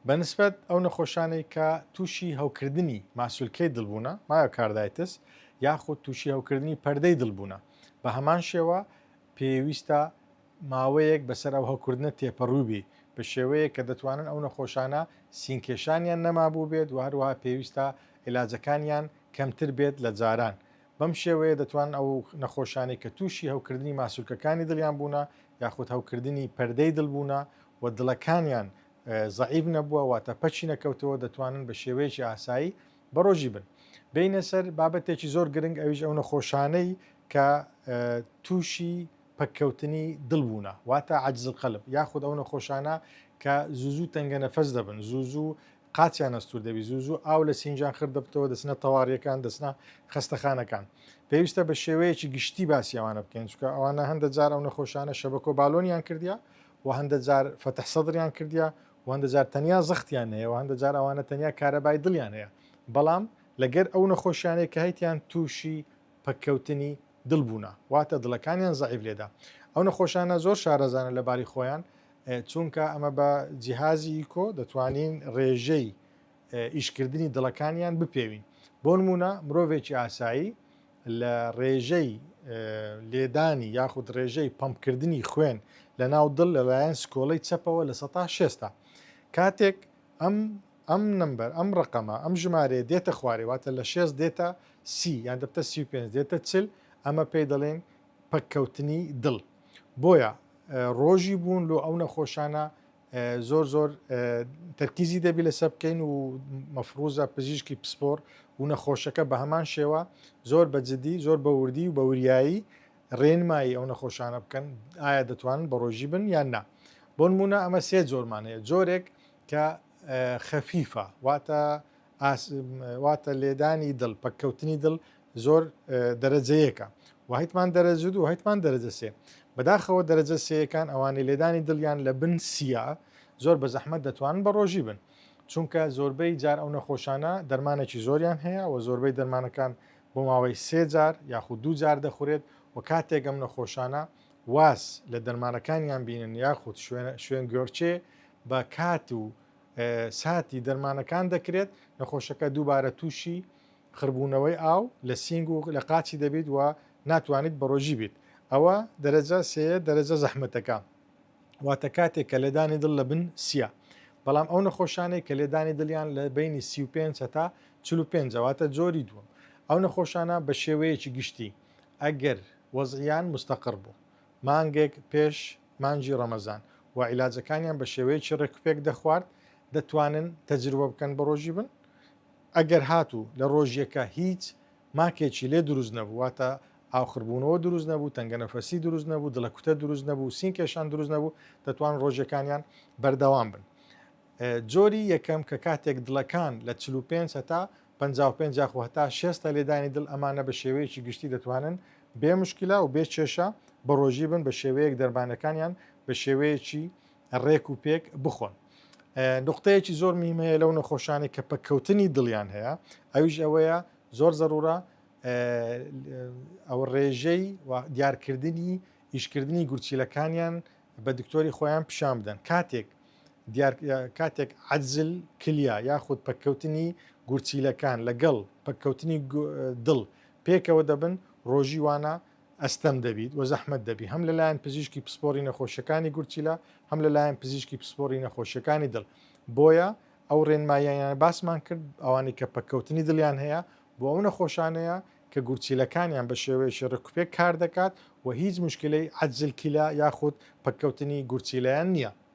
بەنسبەت ئەو نەخۆشانەی کە تووشی هەوکردنی ماسوولکەی دڵبوونە مایە کاردایتس یاخود تووشی هەوکردنی پەردەی دڵبوونە بە هەمان شێوە پێویستە ماوەیەک بەسەر ئەو هەوکردنە تێپەڕووبی بە شێوەیە کە دەتوانن ئەو نەخۆشانە سینکێشانیان نەمابوو بێت و هەروەها پێویستە عیلاجەکانیان کەمتر بێت لە جاران بەم شێوەیە دەتوان ئەو نەخۆشانی کە تووشی هەوکردنی ماسوولکەکانی دڵیان بوونە یاخود هەوکردنی پەردەی دڵبوونە و دڵەکانیان زعیب نەبووە واتە پەچی نەکەوتەوە دەتوانن بە شێوەیەکی ئاسایی بەڕۆژی بن بینە سەر بابەتێکی زۆر گرنگ ئەویش ئەو نەخۆشانەی کە تووشی پەککەوتنی دڵبوونە واتە عەجزل قەلب یاخود ئەو نەخۆشانە کە زوو تەنگە نەفەس دەبن زوو قاچیان ئەستور دەبی زوو ئاو لە سینجان خرد دەبتەوە دەچنە تەواریەکان دەچنە خەستەخانەکان پێویستە بە شێوەیەکی گشتی باسییاوانە بکەین چکە ئەوانە هەندە جار ئەو نەخۆشانە شەبەکۆ باڵۆنیان کردیا و هەندە جار فەتح سەدریان کردیا و هەندە جار تەنیا زەختیان هەیە و هەندە جار ئەوانە تەنیا کارەبای دڵیان هەیە بەڵام لەگەر ئەو نەخۆشیانەیە کە هەیتیان تووشی پەککەوتنی دڵبوونە واتە دڵەکانیان زعیب لێدا ئەو نەخۆشانە زۆر شارەزانە لەباری خۆیان چونکە ئەمە بە جیهازی ئیکۆ دەتوانین ڕێژەی ئیشکردنی دڵەکانیان بپێوین بۆ نمونە مرۆڤێکی ئاسایی لە ڕێژەی لێدانی یاخود ڕێژەی پەمپکردنی خوێن لە ناو دڵ لەلایەن سکۆڵەی چەپەوە لە 16 کاتێک ئەم نمبەر ئەم ڕقەمە ئەم ژمارە دێتە خوارێ واتە لە 6 دێتە سی یان دەبتە 35 دێتە چل ئەمە پێی دەڵێن پەککەوتنی دڵ بۆیە ڕۆژی بوون لۆ ئەو نەخۆشانە زۆر تەرکیزی دەبی لەسەر بکەین و مەفروزە پزیشکی پسپۆر و نەخۆشەکە بە هەمان شێوە زۆر بەجددی زۆر بە وردی و بە وریایی ڕێنمایی ئەو نەخۆشانە بکەن ئایا دەتوانن بە ڕۆژی بن یان نا بۆ نمونە ئەمە سێ جۆرمانەیە جۆرێک کە خەفیفە واتە لێدانی دڵ پەککەوتنی دڵ زۆر دەرەجەیەکە وهیتمان دەرەجە و هیتمان دەرەجە سێ بەداخەوە دەرەجە سەیەکان ئەوانەی لێدانی دڵیان لە بن سیە زۆر بە زەحمەت دەتوانن بە ڕۆژی بن چونکە زۆربەی جار ئەو نەخۆشانە دەرمانێکی زۆریان هەیە و زۆربەی دەرمانەکان بۆ ماوەی سێ جار یاخود دوو جار دەخورێت و کاتێک ئەم نەخۆشانە واز لە دەرمانەکانیان بینن یاخود شوێن گۆرچێ بە کات و ساتی دەرمانەکان دەکرێت نەخۆشەکە دووبارە تووشی خربوونەوەی ئاو لە سینگ و لە قاچی دەبێت و ناتوانیت بە ڕۆژی بیت ئەوە دەرەجە سێ دەرەجە زەحمەتەکە واتە کاتێک کە لێدانی دڵ لە بن سیە بەڵام ئەو نەخۆشانەی کە لێدانی دڵیان لە بینی 35 تا 45 واتە جۆری دووەم ئەو نەخۆشانە بە شێوەیەکی گشتی ئەگەر وەزعیان مستەقر بوو مانگێک پێش مانجی ڕەمەزان و عیلاجەکانیان بە شێوەیەکی ڕێکوپێک دەخوارد دەتوانن تەجروبە بکەن بە ڕۆژی بن ئەگەر هاتوو لە ڕۆژیەکە هیچ ماکێکی لێ دروست نەبوو واتە ئاوخربوونەوە دروست نەبوو تەنگە نەفەسی دروست نەبوو دڵەکوتە دروست نەبوو سینکێشان دروست نەبوو دەتوان ڕۆژەکانیان بەردەوام بن جۆری یەکەم کە کاتێک دڵەکان لە 45 هەتا 55 هەتا 6 لێدانی دڵ ئەمانە بە شێوەیەکی گشتی دەتوانن بێ مشکلا و بێ کێشە بە ڕۆژی بن بە شێوەیەک دەربانەکانیان بە شێوەیەکی ڕێک و پێک بخۆن نقطەیەکی زۆر میمەیە لەو نەخۆشانی کە پەککەوتنی دڵیان هەیە ئەویش ئەوەیە زۆر زەرورە ئەو ڕێژەی دیارکردنی ئیشکردنی گورچیلەکانیان بە دکتۆری خۆیان پیشان بدەن کاتێک عەجزل کلیا یاخود پەککەوتنی گورچیلەکان لەگەڵ پەککەوتنی دڵ پێکەوە دەبن ڕۆژی وانە ئەستەم دەبیت و زەحمەت دەبی هەم لەلایەن پزیشکی پسپۆری نەخۆشیەکانی گورچیلە هەم لەلایەن پزیشکی پسپۆری نەخۆشیەکانی دڵ بۆیە ئەو ڕێنماییان باسمان کرد ئەوانی کە پەککەوتنی دڵیان هەیە بۆ ئەو نەخۆشانەیە کە گورچیلەکانیان بە شێوەیەکی ڕێکوپێک کار دەکات و هیچ مشکلەی عەجزل کیلا یاخود پەککەوتنی گورچیلەیان نییە